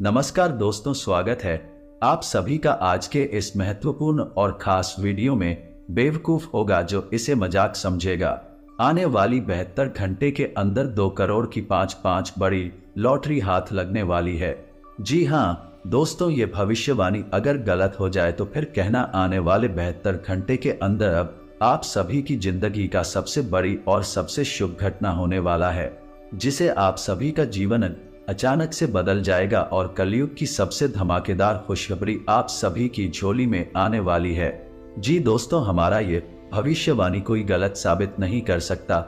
नमस्कार दोस्तों, स्वागत है आप सभी का आज के इस महत्वपूर्ण और खास वीडियो में। बेवकूफ होगा जो इसे मजाक समझेगा। आने वाली 72 घंटे के अंदर 2 करोड़ की 5 बड़ी लॉटरी हाथ लगने वाली है। जी हाँ दोस्तों, ये भविष्यवाणी अगर गलत हो जाए तो फिर कहना आने वाले 72 घंटे के अंदर अब आप सभी की जिंदगी का सबसे बड़ी और सबसे शुभ घटना होने वाला है, जिसे आप सभी का जीवन अचानक से बदल जाएगा और कलयुग की सबसे धमाकेदार खुशखबरी आप सभी की झोली में आने वाली है। जी दोस्तों, हमारा ये भविष्यवाणी कोई गलत साबित नहीं कर सकता।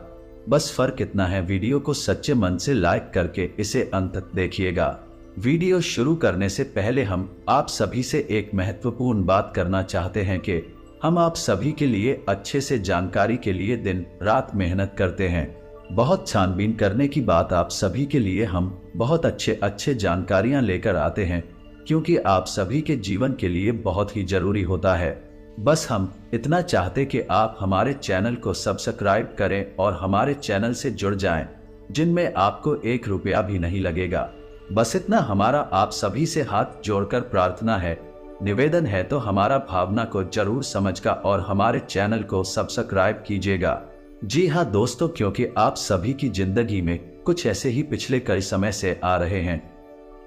बस फर्क इतना है, वीडियो को सच्चे मन से लाइक करके इसे अंत तक देखिएगा। वीडियो शुरू करने से पहले हम आप सभी से एक महत्वपूर्ण बात करना चाहते हैं कि हम आप सभी के लिए अच्छे से जानकारी के लिए दिन रात मेहनत करते हैं। बहुत छानबीन करने की बात आप सभी के लिए हम बहुत अच्छे जानकारियां लेकर आते हैं, क्योंकि आप सभी के जीवन के लिए बहुत ही जरूरी होता है। बस हम इतना चाहते कि आप हमारे चैनल को सब्सक्राइब करें और हमारे चैनल से जुड़ जाएं, जिनमें आपको 1 रुपया भी नहीं लगेगा। बस इतना हमारा आप सभी से हाथ जोड़कर प्रार्थना है, निवेदन है, तो हमारा भावना को जरूर समझकर और हमारे चैनल को सब्सक्राइब कीजिएगा। जी हाँ दोस्तों, क्योंकि आप सभी की जिंदगी में कुछ ऐसे ही पिछले कई समय से आ रहे हैं।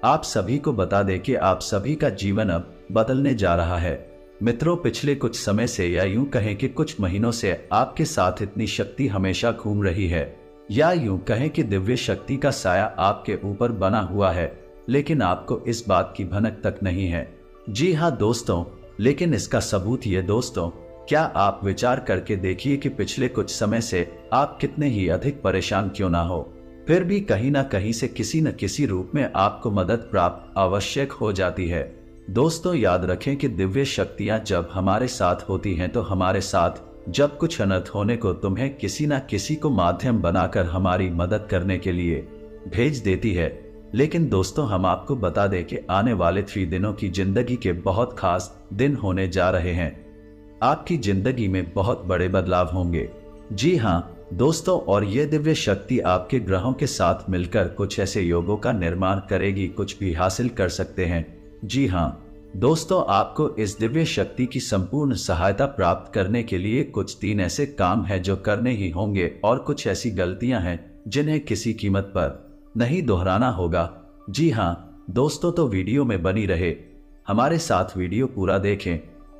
आप सभी को बता दें कि आप सभी का जीवन अब बदलने जा रहा है। मित्रों, पिछले कुछ समय से या यूं कहें कि कुछ महीनों से आपके साथ इतनी शक्ति हमेशा घूम रही है, या यूं कहें कि दिव्य शक्ति का साया आपके ऊपर बना हुआ है, लेकिन आपको इस बात की भनक तक नहीं है। जी हाँ दोस्तों, लेकिन इसका सबूत ये दोस्तों, क्या आप विचार करके देखिए कि पिछले कुछ समय से आप कितने ही अधिक परेशान क्यों ना हो, फिर भी कहीं ना कहीं से किसी न किसी रूप में आपको मदद प्राप्त आवश्यक हो जाती है। दोस्तों, याद रखें कि दिव्य शक्तियां जब हमारे साथ होती हैं तो हमारे साथ जब कुछ अनर्थ होने को तुम्हें किसी न किसी को माध्यम बनाकर हमारी मदद करने के लिए भेज देती है। लेकिन दोस्तों, हम आपको बता दें कि आने वाले 3 दिनों की जिंदगी के बहुत खास दिन होने जा रहे हैं। आपकी जिंदगी में बहुत बड़े बदलाव होंगे। जी हाँ दोस्तों, और ये दिव्य शक्ति आपके ग्रहों के साथ मिलकर कुछ ऐसे योगों का निर्माण करेगी, कुछ भी हासिल कर सकते हैं। जी हाँ दोस्तों, आपको इस दिव्य शक्ति की संपूर्ण सहायता प्राप्त करने के लिए कुछ 3 ऐसे काम हैं जो करने ही होंगे, और कुछ ऐसी गलतियां हैं जिन्हें किसी कीमत पर नहीं दोहराना होगा। जी हाँ दोस्तों, तो वीडियो में बनी रहे, हमारे साथ वीडियो पूरा देखें,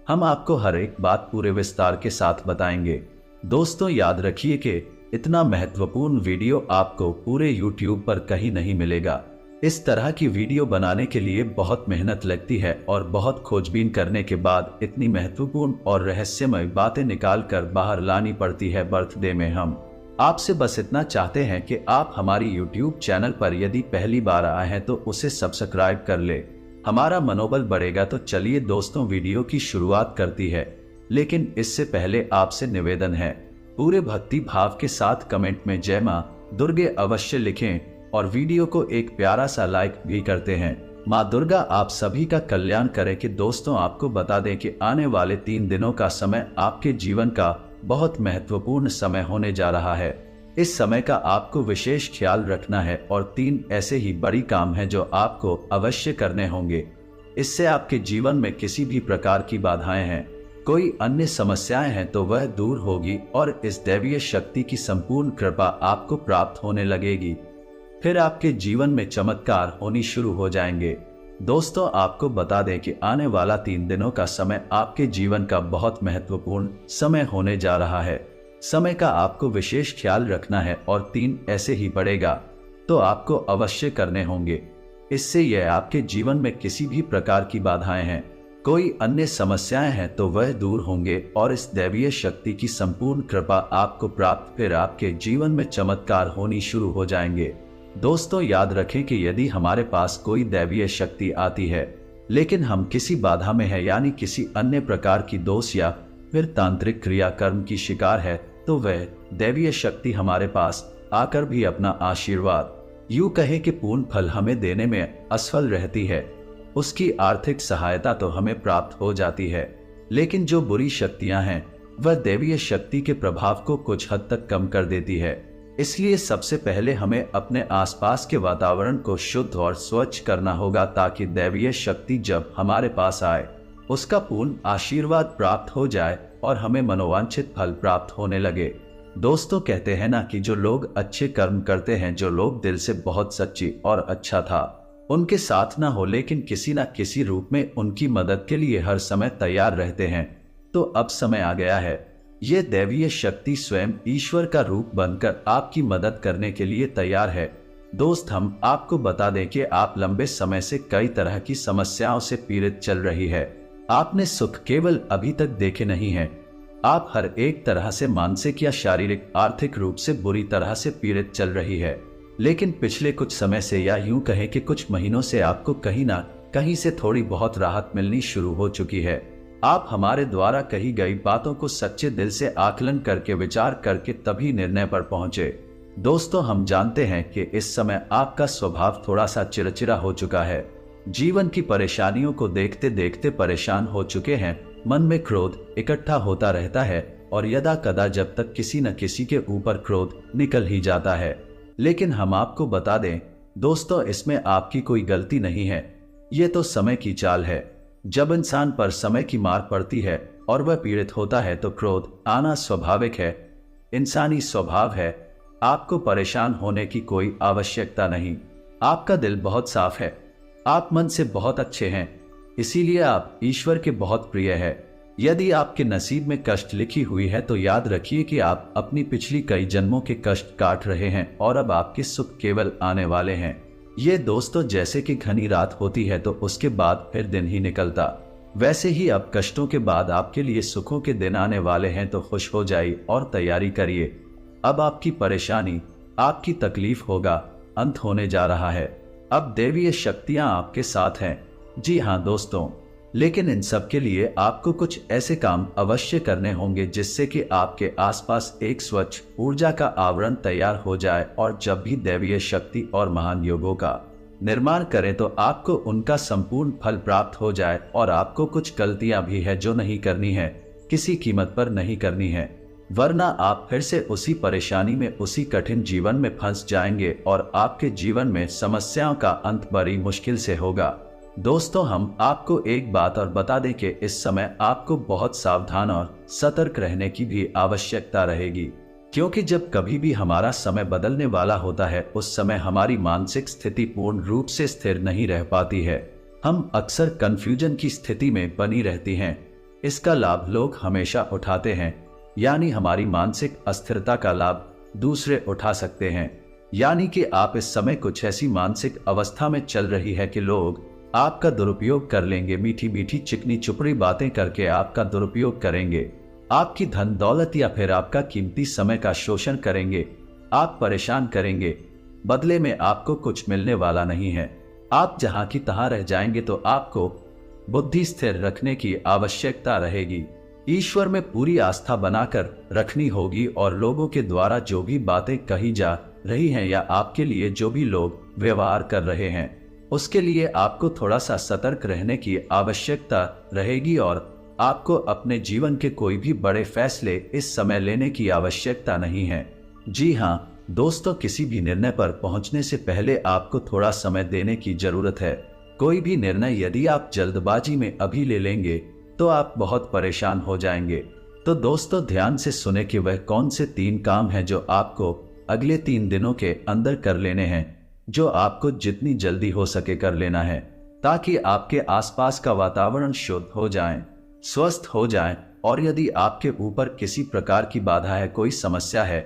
हम आपको हर एक बात पूरे विस्तार के साथ बताएंगे। दोस्तों, याद रखिए कि इतना महत्वपूर्ण वीडियो आपको पूरे YouTube पर कहीं नहीं मिलेगा। इस तरह की वीडियो बनाने के लिए बहुत मेहनत लगती है और बहुत खोजबीन करने के बाद इतनी महत्वपूर्ण और रहस्यमय बातें निकाल कर बाहर लानी पड़ती है। बर्थडे में हम आपसे बस इतना चाहते हैं कि आप हमारी YouTube चैनल पर यदि पहली बार आए हैं तो उसे सब्सक्राइब कर ले, हमारा मनोबल बढ़ेगा। तो चलिए दोस्तों, वीडियो की शुरुआत करती है, लेकिन इससे पहले आपसे निवेदन है, पूरे भक्ति भाव के साथ कमेंट में जय मां दुर्गे अवश्य लिखें और वीडियो को एक प्यारा सा लाइक भी करते हैं। मां दुर्गा आप सभी का कल्याण करे। कि दोस्तों, आपको बता दें कि आने वाले 3 दिनों का समय आपके जीवन का बहुत महत्वपूर्ण समय होने जा रहा है। इस समय का आपको विशेष ख्याल रखना है और 3 ऐसे ही बड़ी काम हैं जो आपको अवश्य करने होंगे। इससे आपके जीवन में किसी भी प्रकार की बाधाएं हैं, कोई अन्य समस्याएं हैं तो वह दूर होगी और इस दैवीय शक्ति की संपूर्ण कृपा आपको प्राप्त होने लगेगी। फिर आपके जीवन में चमत्कार होनी शुरू हो जाएंगे। दोस्तों, आपको बता दें कि आने वाला 3 दिनों का समय आपके जीवन का बहुत महत्वपूर्ण समय होने जा रहा है। समय का आपको विशेष ख्याल रखना है और 3 ऐसे ही बढ़ेगा तो आपको अवश्य करने होंगे। इससे यह आपके जीवन में किसी भी प्रकार की बाधाएं हैं, कोई अन्य समस्याएं हैं तो वह दूर होंगे और इस दैवीय शक्ति की संपूर्ण कृपा आपको प्राप्त, फिर आपके जीवन में चमत्कार होनी शुरू हो जाएंगे। दोस्तों, याद रखें कि यदि हमारे पास कोई दैवीय शक्ति आती है लेकिन हम किसी बाधा में है, यानी किसी अन्य प्रकार की दोष या फिर तांत्रिक क्रियाकर्म की शिकार है, तो वह दैवीय शक्ति हमारे पास आकर भी अपना आशीर्वाद, यूं कहे कि पूर्ण फल हमें देने में असफल रहती है। उसकी आर्थिक सहायता तो हमें प्राप्त हो जाती है, लेकिन जो बुरी शक्तियां हैं वह दैवीय शक्ति के प्रभाव को कुछ हद तक कम कर देती है। इसलिए सबसे पहले हमें अपने आसपास के वातावरण को शुद्ध और स्वच्छ करना होगा, ताकि दैवीय शक्ति जब हमारे पास आए उसका पूर्ण आशीर्वाद प्राप्त हो जाए और हमें मनोवांछित फल प्राप्त होने लगे। दोस्तों, कहते हैं ना कि जो लोग अच्छे कर्म करते हैं, जो लोग दिल से बहुत सच्ची और अच्छा था, उनके साथ ना हो लेकिन किसी ना किसी रूप में उनकी मदद के लिए हर समय तैयार रहते हैं। तो अब समय आ गया है, ये दैवीय शक्ति स्वयं ईश्वर का रूप बनकर आपकी मदद करने के लिए तैयार है। दोस्त, हम आपको बता दें कि आप लंबे समय से कई तरह की समस्याओं से पीड़ित चल रही है। आपने सुख केवल अभी तक देखे नहीं है, आप हर एक तरह से मानसिक या शारीरिक आर्थिक रूप से बुरी तरह से पीड़ित चल रही है। लेकिन पिछले कुछ समय से, या यूं कहें कि कुछ महीनों से, आपको कहीं ना कहीं से थोड़ी बहुत राहत मिलनी शुरू हो चुकी है। आप हमारे द्वारा कही गई बातों को सच्चे दिल से आकलन करके, विचार करके तभी निर्णय पर पहुंचे। दोस्तों, हम जानते हैं कि इस समय आपका स्वभाव थोड़ा सा चिड़चिड़ा हो चुका है। जीवन की परेशानियों को देखते देखते परेशान हो चुके हैं। मन में क्रोध इकट्ठा होता रहता है और यदा कदा जब तक किसी न किसी के ऊपर क्रोध निकल ही जाता है। लेकिन हम आपको बता दें दोस्तों, इसमें आपकी कोई गलती नहीं है। ये तो समय की चाल है। जब इंसान पर समय की मार पड़ती है और वह पीड़ित होता है तो क्रोध आना स्वाभाविक है, इंसानी स्वभाव है। आपको परेशान होने की कोई आवश्यकता नहीं। आपका दिल बहुत साफ है, आप मन से बहुत अच्छे हैं, इसीलिए आप ईश्वर के बहुत प्रिय है। यदि आपके नसीब में कष्ट लिखी हुई है तो याद रखिए कि आप अपनी पिछली कई जन्मों के कष्ट काट रहे हैं और अब आपके सुख केवल आने वाले हैं। ये दोस्तों, जैसे कि घनी रात होती है तो उसके बाद फिर दिन ही निकलता, वैसे ही अब कष्टों के बाद आपके लिए सुखों के दिन आने वाले हैं। तो खुश हो जाइए और तैयारी करिए। अब आपकी परेशानी, आपकी तकलीफ होगा अंत होने जा रहा है। अब दैवीय शक्तियां आपके साथ हैं। जी हाँ दोस्तों, लेकिन इन सब के लिए आपको कुछ ऐसे काम अवश्य करने होंगे जिससे कि आपके आसपास एक स्वच्छ ऊर्जा का आवरण तैयार हो जाए, और जब भी दैवीय शक्ति और महान योगों का निर्माण करें तो आपको उनका संपूर्ण फल प्राप्त हो जाए। और आपको कुछ गलतियां भी है जो नहीं करनी है, किसी कीमत पर नहीं करनी है, वरना आप फिर से उसी परेशानी में, उसी कठिन जीवन में फंस जाएंगे और आपके जीवन में समस्याओं का अंत बड़ी मुश्किल से होगा। दोस्तों, हम आपको एक बात और बता दें कि इस समय आपको बहुत सावधान और सतर्क रहने की भी आवश्यकता रहेगी, क्योंकि जब कभी भी हमारा समय बदलने वाला होता है उस समय हमारी मानसिक स्थिति पूर्ण रूप से स्थिर नहीं रह पाती है। हम अक्सर कंफ्यूजन की स्थिति में बनी रहती हैं। इसका लाभ लोग हमेशा उठाते हैं, यानी हमारी मानसिक अस्थिरता का लाभ दूसरे उठा सकते हैं। यानी कि आप इस समय कुछ ऐसी मानसिक अवस्था में चल रही है कि लोग आपका दुरुपयोग कर लेंगे, मीठी मीठी चिकनी चुपड़ी बातें करके आपका दुरुपयोग करेंगे, आपकी धन दौलत या फिर आपका कीमती समय का शोषण करेंगे, आप परेशान करेंगे, बदले में आपको कुछ मिलने वाला नहीं है। आप जहां की तहां रह जाएंगे। तो आपको बुद्धि स्थिर रखने की आवश्यकता रहेगी, ईश्वर में पूरी आस्था बनाकर रखनी होगी, और लोगों के द्वारा जो भी बातें कही जा रही हैं या आपके लिए जो भी लोग व्यवहार कर रहे हैं उसके लिए आपको थोड़ा सा सतर्क रहने की आवश्यकता रहेगी, और आपको अपने जीवन के कोई भी बड़े फैसले इस समय लेने की आवश्यकता नहीं है। जी हाँ दोस्तों, किसी भी निर्णय पर पहुंचने से पहले आपको थोड़ा समय देने की जरूरत है। कोई भी निर्णय यदि आप जल्दबाजी में अभी ले लेंगे तो आप बहुत परेशान हो जाएंगे। तो दोस्तों, ध्यान से सुने कि वह कौन से 3 काम हैं जो आपको अगले 3 दिनों के अंदर कर लेने हैं, जो आपको जितनी जल्दी हो सके कर लेना है, ताकि आपके आसपास का वातावरण शुद्ध हो जाए, स्वस्थ हो जाए, और यदि आपके ऊपर किसी प्रकार की बाधा है, कोई समस्या है,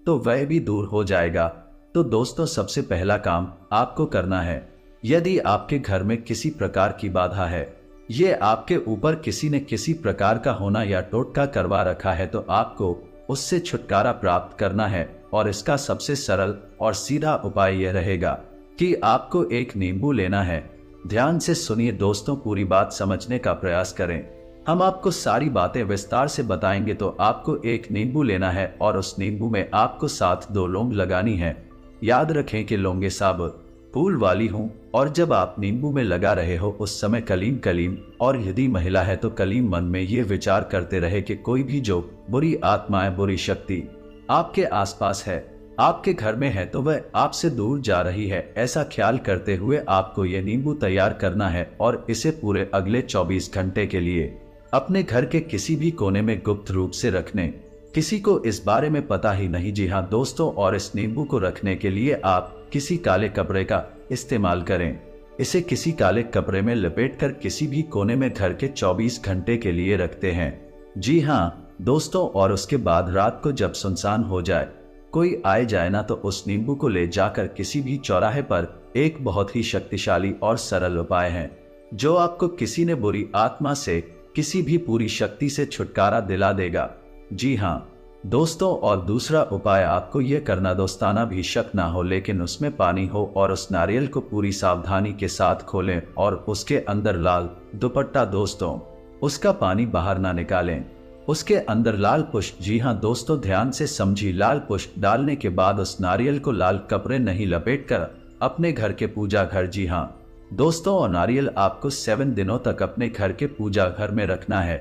तो वह भी दूर हो जाएगा। तो दोस्तों, सबसे पहला काम आपको करना है, यदि आपके घर में किसी प्रकार की बाधा है, ये आपके ऊपर किसी ने किसी प्रकार का होना या टोटका करवा रखा है, तो आपको उससे छुटकारा प्राप्त करना है। और इसका सबसे सरल और सीधा उपाय यह रहेगा कि आपको एक नींबू लेना है। ध्यान से सुनिए दोस्तों, पूरी बात समझने का प्रयास करें। हम आपको सारी बातें विस्तार से बताएंगे। तो आपको एक नींबू लेना है और उस नींबू में आपको 2 लौंग लगानी है। याद रखें कि लौंगे साबुत फूल वाली हों, और जब आप नींबू में लगा रहे हो उस समय कलीम कलीम, और यदि महिला है तो कलीम मन में ये विचार करते रहे कि कोई भी जो बुरी आत्माएं, बुरी शक्ति आपके आसपास है, आपके घर में है तो वह आपसे दूर जा रही है, ऐसा ख्याल करते हुए आपको यह नींबू तैयार करना है और इसे पूरे अगले 24 घंटे के लिए अपने घर के किसी भी कोने में गुप्त रूप से रखने। किसी को इस बारे में पता ही नहीं। जी हाँ दोस्तों, और इस नींबू को रखने के लिए आप किसी काले कपड़े का इस्तेमाल करें। इसे किसी काले कपड़े में लपेटकर किसी भी कोने में घर के 24 घंटे के लिए रखते हैं। जी हाँ दोस्तों, और उसके बाद रात को जब सुनसान हो जाए, कोई आए जाए ना, तो उस नींबू को ले जाकर किसी भी चौराहे पर, एक बहुत ही शक्तिशाली और सरल उपाय है जो आपको किसी ने बुरी आत्मा से, किसी भी पूरी शक्ति से छुटकारा दिला देगा। जी हाँ दोस्तों, और दूसरा उपाय आपको यह करना, दोस्ताना भी शक ना हो लेकिन उसमें पानी हो, और उस नारियल को पूरी सावधानी के साथ खोलें और उसके अंदर लाल दुपट्टा, दोस्तों उसका पानी बाहर ना निकालें। उसके अंदर लाल पुष्प, जी हाँ दोस्तों ध्यान से समझिए, लाल पुष्प डालने के बाद उस नारियल को लाल कपड़े नहीं लपेटकर अपने घर के पूजा घर, जी हाँ दोस्तों, और नारियल आपको 7 दिनों तक अपने घर के पूजा घर में रखना है।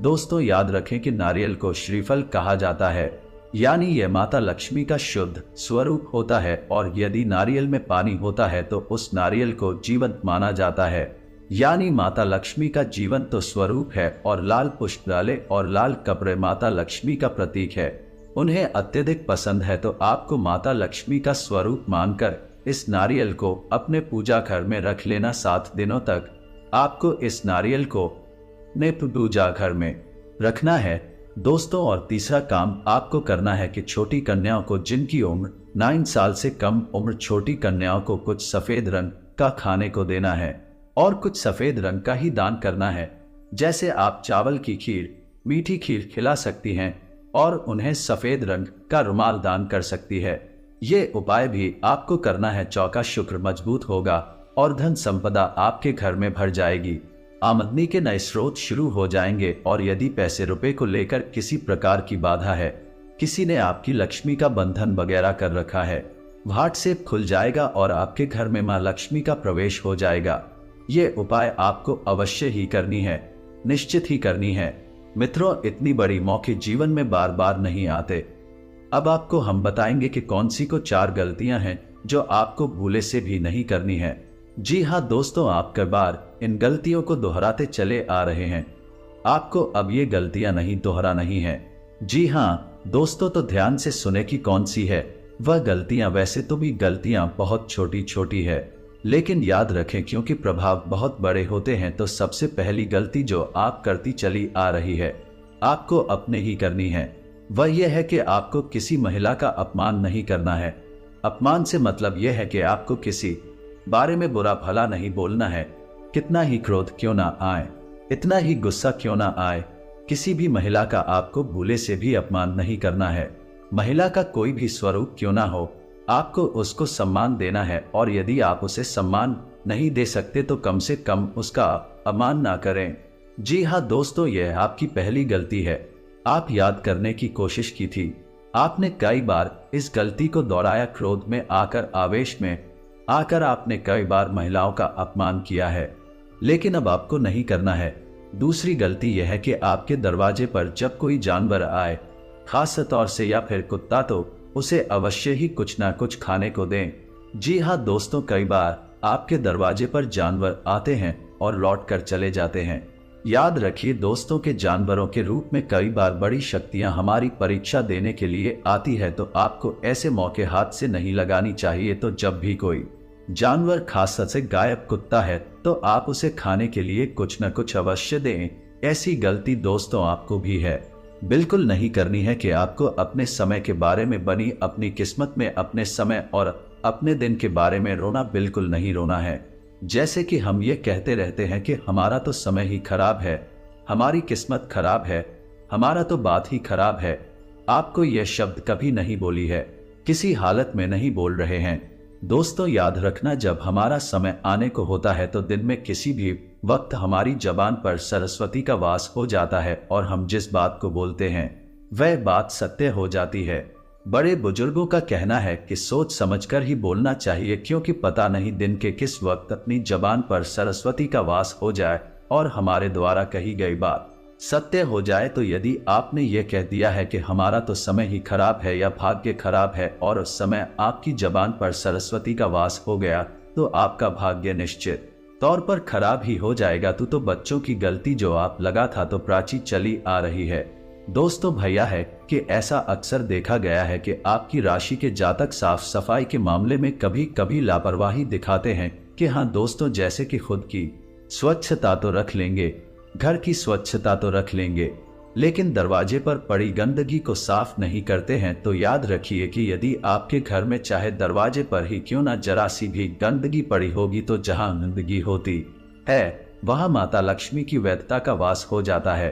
दोस्तों याद रखें कि नारियल को श्रीफल कहा जाता है, यानी यह माता लक्ष्मी का शुद्ध स्वरूप होता है, और यदि नारियल में पानी होता है तो उस नारियल को जीवंत माना जाता है, यानी माता लक्ष्मी का जीवंत तो स्वरूप है। और लाल पुष्प डाले और लाल कपड़े माता लक्ष्मी का प्रतीक है, उन्हें अत्यधिक पसंद है, तो आपको माता लक्ष्मी का स्वरूप मानकर इस नारियल को अपने पूजा घर में रख लेना। 7 दिनों तक आपको इस नारियल को अपने पूजा घर में रखना है दोस्तों। और तीसरा काम आपको करना है कि छोटी कन्याओं को, जिनकी उम्र 9 साल से कम उम्र, छोटी कन्याओं को कुछ सफेद रंग का खाने को देना है और कुछ सफेद रंग का ही दान करना है। जैसे आप चावल की खीर, मीठी खीर खिला सकती हैं और उन्हें सफेद रंग का रुमाल दान कर सकती है। ये उपाय भी आपको करना है। चौका, शुक्र मजबूत होगा और धन संपदा आपके घर में भर जाएगी, आमदनी के नए स्रोत शुरू हो जाएंगे। और यदि पैसे रुपए को लेकर किसी प्रकार की बाधा है, किसी ने आपकी लक्ष्मी का बंधन वगैरह कर रखा है, व्हाट्सएप खुल जाएगा और आपके घर में मां लक्ष्मी का प्रवेश हो जाएगा। ये उपाय आपको अवश्य ही करनी है, निश्चित ही करनी है मित्रों। इतनी बड़ी मौके जीवन में बार बार नहीं आते। अब आपको हम बताएंगे कि कौन सी को 4 गलतियां हैं जो आपको भूले से भी नहीं करनी है। जी हाँ दोस्तों, आप कई बार इन गलतियों को दोहराते चले आ रहे हैं, आपको अब ये गलतियां नहीं दोहराना नहीं है। जी हाँ दोस्तों, तो ध्यान से सुने कि कौन सी है वह गलतियां। वैसे तो भी गलतियां बहुत छोटी छोटी है, लेकिन याद रखें क्योंकि प्रभाव बहुत बड़े होते हैं। तो सबसे पहली गलती जो आप करती चली आ रही है, आपको अपने ही करनी है, वह यह है कि आपको किसी महिला का अपमान नहीं करना है। अपमान से मतलब यह है कि आपको किसी बारे में बुरा भला नहीं बोलना है। कितना ही क्रोध क्यों ना आए, इतना ही गुस्सा क्यों ना आए, किसी भी महिला का आपको भूले से भी अपमान नहीं करना है। महिला का कोई भी स्वरूप क्यों ना हो, आपको उसको सम्मान देना है। और यदि आप उसे सम्मान नहीं दे सकते तो कम से कम उसका अपमान ना करें। जी हाँ दोस्तों, यह आपकी पहली गलती है। आप याद करने की कोशिश की थी, आपने कई बार इस गलती को दोहराया, क्रोध में आकर, आवेश में आकर आपने कई बार महिलाओं का अपमान किया है, लेकिन अब आपको नहीं करना है। दूसरी गलती यह है कि आपके दरवाजे पर जब कोई जानवर आए, खास तौर से या फिर कुत्ता, तो उसे अवश्य ही कुछ ना कुछ खाने को दें। जी हाँ दोस्तों, कई बार आपके दरवाजे पर जानवर आते हैं और लौट कर चले जाते हैं। याद रखिए दोस्तों के जानवरों के रूप में कई बार बड़ी शक्तियां हमारी परीक्षा देने के लिए आती है, तो आपको ऐसे मौके हाथ से नहीं लगानी चाहिए। तो जब भी कोई जानवर, खास से गायब कुत्ता है, तो आप उसे खाने के लिए कुछ न कुछ अवश्य दें। ऐसी गलती दोस्तों आपको भी है, बिल्कुल नहीं करनी है कि आपको अपने समय के बारे में, बनी अपनी किस्मत में, अपने समय और अपने दिन के बारे में रोना, बिल्कुल नहीं रोना है। जैसे कि हम ये कहते रहते हैं कि हमारा तो समय ही खराब है, हमारी किस्मत खराब है, हमारा तो बात ही खराब है। आपको यह शब्द कभी नहीं बोली है, किसी हालत में नहीं बोल रहे हैं। दोस्तों याद रखना, जब हमारा समय आने को होता है तो दिन में किसी भी वक्त हमारी जबान पर सरस्वती का वास हो जाता है और हम जिस बात को बोलते हैं वह बात सत्य हो जाती है। बड़े बुजुर्गों का कहना है कि सोच समझकर ही बोलना चाहिए, क्योंकि पता नहीं दिन के किस वक्त अपनी जबान पर सरस्वती का वास हो जाए और हमारे द्वारा कही गई बात सत्य हो जाए तो यदि आपने ये कह दिया है कि हमारा तो समय ही खराब है या भाग्य खराब है और उस समय आपकी जबान पर सरस्वती का वास हो गया, तो आपका भाग्य निश्चित तौर पर खराब ही हो जाएगा। तो बच्चों की गलती जो आप लगा था तो प्राची चली आ रही है। दोस्तों भैया है कि ऐसा अक्सर देखा गया है कि आपकी राशि के जातक साफ सफाई के मामले में कभी कभी लापरवाही दिखाते हैं कि हाँ दोस्तों, जैसे कि खुद की स्वच्छता तो रख लेंगे, घर की स्वच्छता तो रख लेंगे, लेकिन दरवाजे पर पड़ी गंदगी को साफ नहीं करते हैं। तो याद रखिए कि यदि आपके घर में चाहे दरवाजे पर ही क्यों ना जरा सी भी गंदगी पड़ी होगी, तो जहां गंदगी होती है वहां माता लक्ष्मी की वैधता का वास हो जाता है।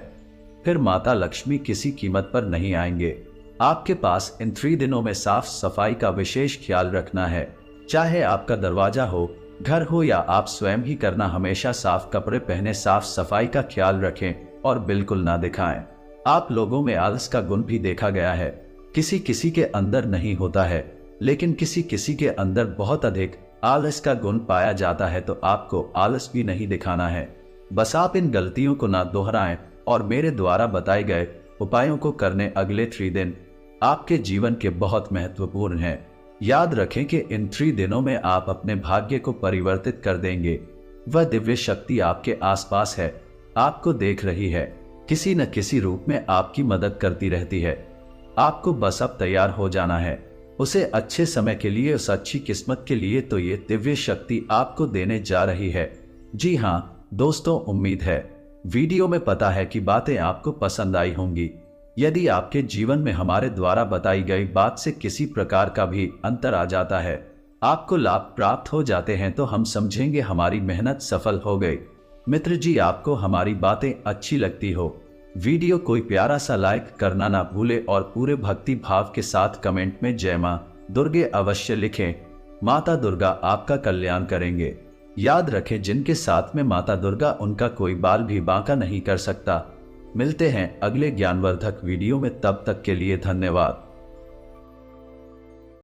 फिर माता लक्ष्मी किसी कीमत पर नहीं आएंगे। आपके पास इन 3 दिनों में साफ सफाई का विशेष ख्याल रखना है। चाहे आपका दरवाजा हो, घर हो या आप स्वयं ही करना। हमेशा साफ कपड़े पहने, साफ सफाई का ख्याल रखें और बिल्कुल ना दिखाएं। आप लोगों में आलस का गुण भी देखा गया है। किसी किसी के अंदर नहीं होता है, लेकिन किसी किसी के अंदर बहुत अधिक आलस का गुण पाया जाता है। तो आपको आलस भी नहीं दिखाना है। बस आप इन गलतियों को ना दोहराएं और मेरे द्वारा बताए गए उपायों को करने। अगले 3 दिन आपके जीवन के बहुत महत्वपूर्ण हैं। याद रखें कि इन 3 दिनों में आप अपने भाग्य को परिवर्तित कर देंगे। वह दिव्य शक्ति आपके आसपास है, आपको देख रही है, किसी न किसी रूप में आपकी मदद करती रहती है। आपको बस अब तैयार हो जाना है उसे अच्छे समय के लिए, उस अच्छी किस्मत के लिए। तो ये दिव्य शक्ति आपको देने जा रही है। जी हाँ दोस्तों, उम्मीद है वीडियो में पता है कि बातें आपको पसंद आई होंगी। यदि आपके जीवन में हमारे द्वारा बताई गई बात से किसी प्रकार का भी अंतर आ जाता है, आपको लाभ प्राप्त हो जाते हैं, तो हम समझेंगे हमारी मेहनत सफल हो गई। मित्र जी, आपको हमारी बातें अच्छी लगती हो, वीडियो कोई प्यारा सा लाइक करना ना भूले और पूरे भक्ति भाव के साथ कमेंट में जय मां दुर्गे अवश्य लिखें। माता दुर्गा आपका कल्याण करेंगे। याद रखें, जिनके साथ में माता दुर्गा, उनका कोई बाल भी बांका नहीं कर सकता। मिलते हैं अगले ज्ञानवर्धक वीडियो में, तब तक के लिए धन्यवाद।